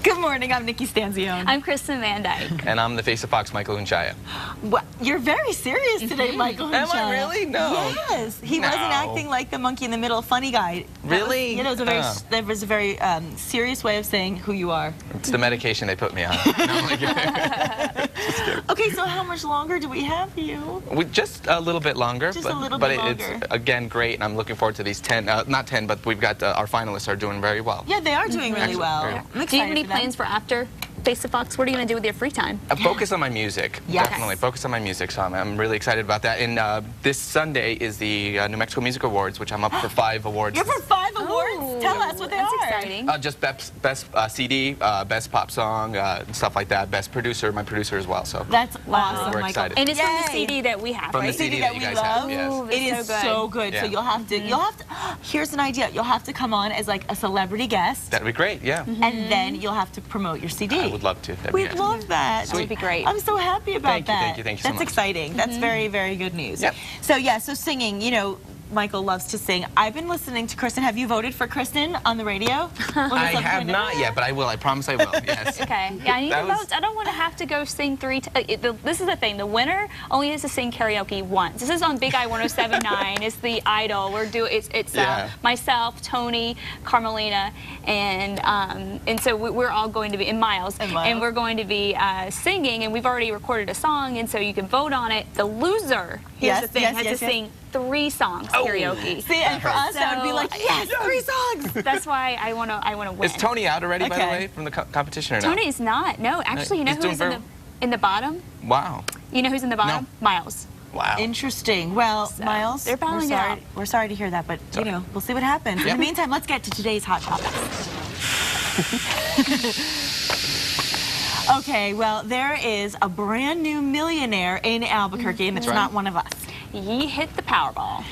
Good morning, I'm Nikki Stanzione. I'm Kristen Van Dyke. And I'm the face of Fox, Michael Junchaya. Well, you're very serious today, Michael Junchaya. Am I really? No. Yes. He No. wasn't acting like the monkey in the middle funny guy. Really? That was a very serious way of saying who you are. It's the medication they put me on. Okay, so how much longer do we have you? Just a little bit longer. Just but, a little but bit it's, longer. again, great, and I'm looking forward to these 10, not 10, but we've got our finalists are doing very well. Yeah, they are doing really Excellent. well. Very I'm Do you excited have any for them. plans for after Face of Fox? What are you going to do with your free time? Focus on my music. Yes. Definitely. Focus on my music, so I'm really excited about that. And this Sunday is the New Mexico Music Awards, which I'm up for 5 awards. You're for 5 awards? Ooh, Tell us what they that's are. exciting. Just best CD, best pop song, stuff like that. Best producer, my producer as well. So That's awesome, we're Michael. excited. And it's from the Yay. CD that we have, From right? the CD that you we guys love. have, yes. Ooh, It is so good. Yeah. So you'll have to, here's an idea. You'll have to come on as like a celebrity guest. That'd be great, yeah. And then you'll have to promote your CD. I would love to. That'd be We'd great. love that. That would be great. I'm so happy about Thank you, that. thank you, thank you so That's much. exciting. That's very, very good news. Yep. So yeah, so singing, you know, Michael loves to sing. I've been listening to Kristen. Have you voted for Kristen on the radio? I have not yet, but I will. I promise I will. Yes. Okay. Yeah, I need That to was- vote. I don't want to have to go sing 3 times. This is the thing. The winner only has to sing karaoke once. This is on Big I 107.9. It's the Idol. It's Yeah. myself, Tony, Carmelina, and so we're all going to be in Miles, and we're going to be singing. And we've already recorded a song, and so you can vote on it. The loser, here's the thing, has to sing 3 songs karaoke. See, and for us, that would be like, yes, 3 songs. That's why I want to win. Is Tony out already, by the Okay. way, from the competition or no? Tony's not. No, actually, you know He's doing who's very- in the bottom? Wow. You know who's in the bottom? No. Miles. Wow. Interesting. Well, So, Miles, they're bowing out. we're sorry to hear that, but you Sorry. know, we'll see what happens. In Yep. the meantime, let's get to today's hot topics. Okay, well, there is a brand new millionaire in Albuquerque, and it's right. not one of us. He hit the Powerball.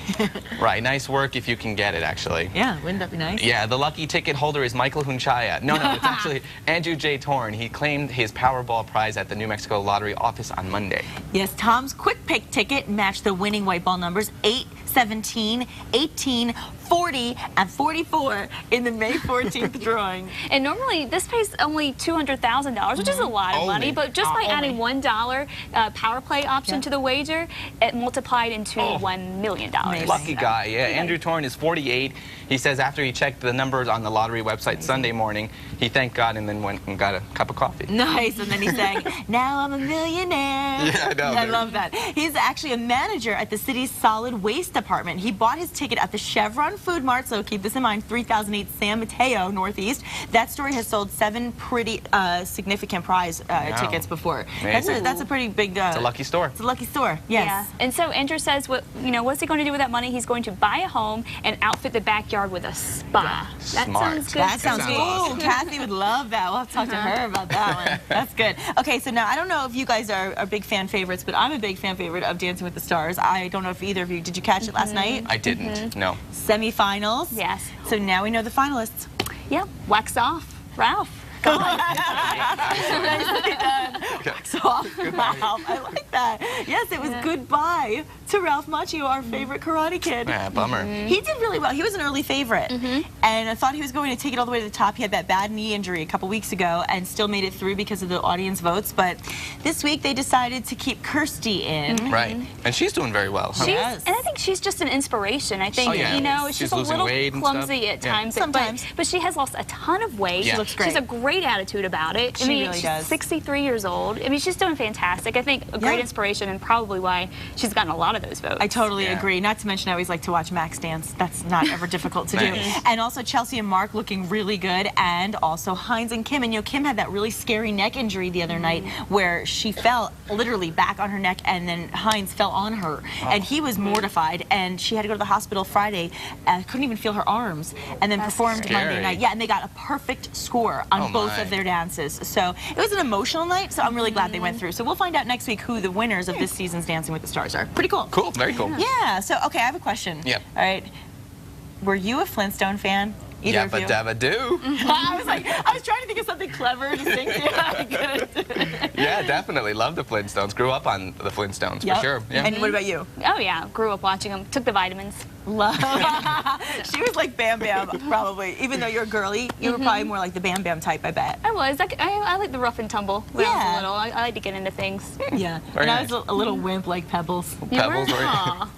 Right. Nice work if you can get it, actually. Yeah, wouldn't that be nice? Yeah, the lucky ticket holder is Michael Junchaya. No, it's actually Andrew J. Torn. He claimed his Powerball prize at the New Mexico Lottery office on Monday. Yes, Tom's quick pick ticket matched the winning white ball numbers 8, 17, 18, 40, and 44 in the May 14th drawing. And normally this pays only $200,000, which is a lot of money, but just by adding $1 power play option to the wager, it multiplied into $1 million. Amazing. Lucky guy, yeah. Andrew Torn is 48. He says after he checked the numbers on the lottery website Sunday morning, he thanked God and then went and got a cup of coffee. Nice, and then he sang, "Now I'm a millionaire." Yeah, I know. I love that. He's actually a manager at the city's solid waste department. He bought his ticket at the Chevron Food Mart, so keep this in mind, 3008 San Mateo Northeast. That store has sold 7 pretty significant prize tickets before. That's a pretty big... It's a lucky store. It's a lucky store, yes. Yeah. And so Andrew says, what's he going to do with that money? He's going to buy a home and outfit the backyard with a spa. That Smart. sounds good. That sounds Sounds cool. awesome. Kathy would love that. We'll have to talk to her about that one. That's good. Okay, so now I don't know if you guys are big fan favorites, but I'm a big fan favorite of Dancing with the Stars. I don't know if either of you, did you catch it last night? I didn't, no. Semi-finals. Yes. So now we know the finalists. Yeah. Wax off. Ralph. Go on. Nicely done. Wax off, Ralph. I like that. Yes, it was goodbye to Ralph Macchio, our favorite Karate Kid. Yeah, bummer. He did really well. He was an early favorite. And I thought he was going to take it all the way to the top. He had that bad knee injury a couple weeks ago and still made it through because of the audience votes. But this week they decided to keep Kirsty in. Right. And she's doing very well. Huh? Yes. And I think she's just an inspiration. I think, Oh, yeah. you know, She's she's a losing little weight and stuff. clumsy at Yeah. times. Sometimes. But she has lost a ton of weight. Yeah. She looks She has great. a great attitude about it. She I mean, really she's does. 63 years old. I mean, she's doing fantastic. I think a great inspiration and probably why she's gotten a lot of those votes. I totally Yeah. agree. Not to mention I always like to watch Max dance. That's not ever difficult to do. Nice. And also Chelsea and Mark looking really good, and also Hines and Kim. And you know, Kim had that really scary neck injury the other night where she fell literally back on her neck, and then Hines fell on her, and he was mortified. And she had to go to the hospital Friday, couldn't even feel her arms, and then performed scary. Monday night. Yeah, and they got a perfect score on both my. of their dances. So it was an emotional night. So I'm really glad they went through. So we'll find out next week who the winners of this season's Dancing with the Stars are. Pretty cool. Cool, very cool. Yeah, so, okay, I have a question. Yep. All right. Were you a Flintstone fan? Either of you? Yabba dabba do. I was trying to think of something clever to sing to. I couldn't. Yeah, definitely. Love the Flintstones. Grew up on the Flintstones, Yep. for sure. Yeah. And what about you? Oh yeah, grew up watching them. Took the vitamins. Love. She was like Bam Bam, probably. Even though you're girly, you were probably more like the Bam Bam type, I bet. I was. I like the rough and tumble when I was Yeah. little. I like to get into things. Yeah. Very And I nice. was a little wimp like Pebbles. Pebbles, right? Aw.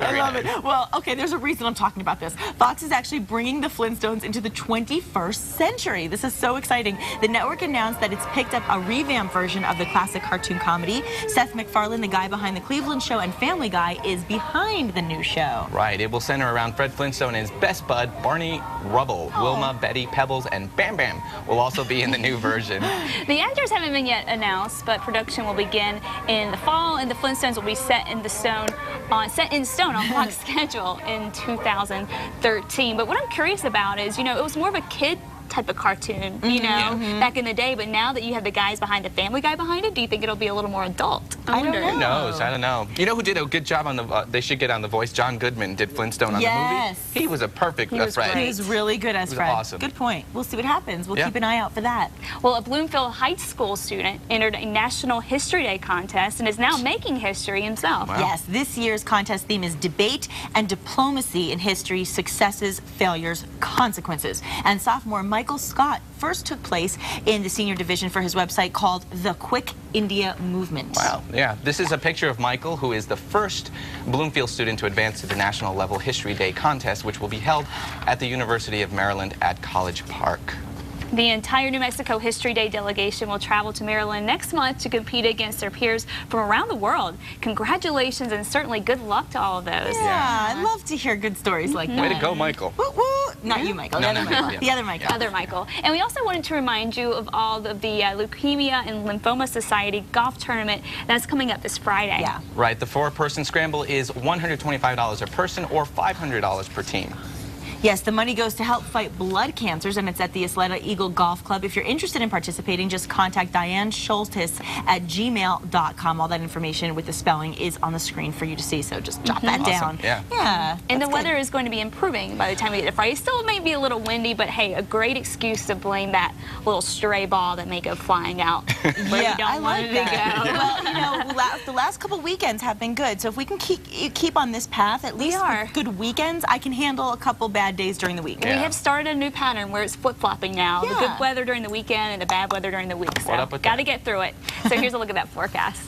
I love it. Well, okay, there's a reason I'm talking about this. Fox is actually bringing the Flintstones into the 21st century. This is so exciting. The network announced that it's picked up a revamped version of the classic cartoon comedy. Seth MacFarlane, the guy behind The Cleveland Show and Family Guy, is behind the new show. Right. It will center around Fred Flintstone and his best bud, Barney Rubble. Wilma, Betty, Pebbles, and Bam Bam will also be in the new version. The actors haven't been yet announced, but production will begin in the fall, and the Flintstones will be set in stone on Fox schedule in 2013. But what I'm curious about is, you know, it was more of a kid type of cartoon, you know, back in the day, but now that you have the guys behind the Family Guy behind it, do you think it'll be a little more adult? I don't know. Who knows? I don't know. You know who did a good job on the, they should get on The Voice? John Goodman did Flintstone on the Yes. movie. He was a perfect was Fred. He was really good as It was Fred. awesome. Good point. We'll see what happens. We'll keep an eye out for that. Well, a Bloomfield High School student entered a National History Day contest and is now making history himself. Wow. Yes, this year's contest theme is debate and diplomacy in history, successes, failures, consequences. And sophomore Michael Scott first took place in the senior division for his website called The Quick India Movement. Wow, yeah. This is a picture of Michael, who is the first Bloomfield student to advance to the National Level History Day contest, which will be held at the University of Maryland at College Park. The entire New Mexico History Day delegation will travel to Maryland next month to compete against their peers from around the world. Congratulations and certainly good luck to all of those. Yeah, I love to hear good stories like that. Way to go, Michael. Woo, woo. Not you, Michael. No, the other no, Michael. yeah. The other Michael. Other Michael. And we also wanted to remind you of all of the Leukemia and Lymphoma Society golf tournament that's coming up this Friday. Yeah. Right, the four-person scramble is $125 a person or $500 per team. Yes, the money goes to help fight blood cancers, and it's at the Isleta Eagle Golf Club. If you're interested in participating, just contact Diane Schultes at gmail.com. All that information with the spelling is on the screen for you to see, so just jot that down. Awesome, yeah. Yeah. And the that's weather good. is going to be improving by the time we get to Friday. Still may be a little windy, but hey, a great excuse to blame that little stray ball that may go flying out where Yeah, we don't I want like it that. to go. Well, you know, the last couple weekends have been good, so if we can keep on this path, at least are. with good weekends, I can handle a couple bad days during the week. We have started a new pattern where it's flip-flopping now. The Yeah. good weather during the weekend and the bad weather during the week. So What up with got to that? get through it. So here's a look at that forecast.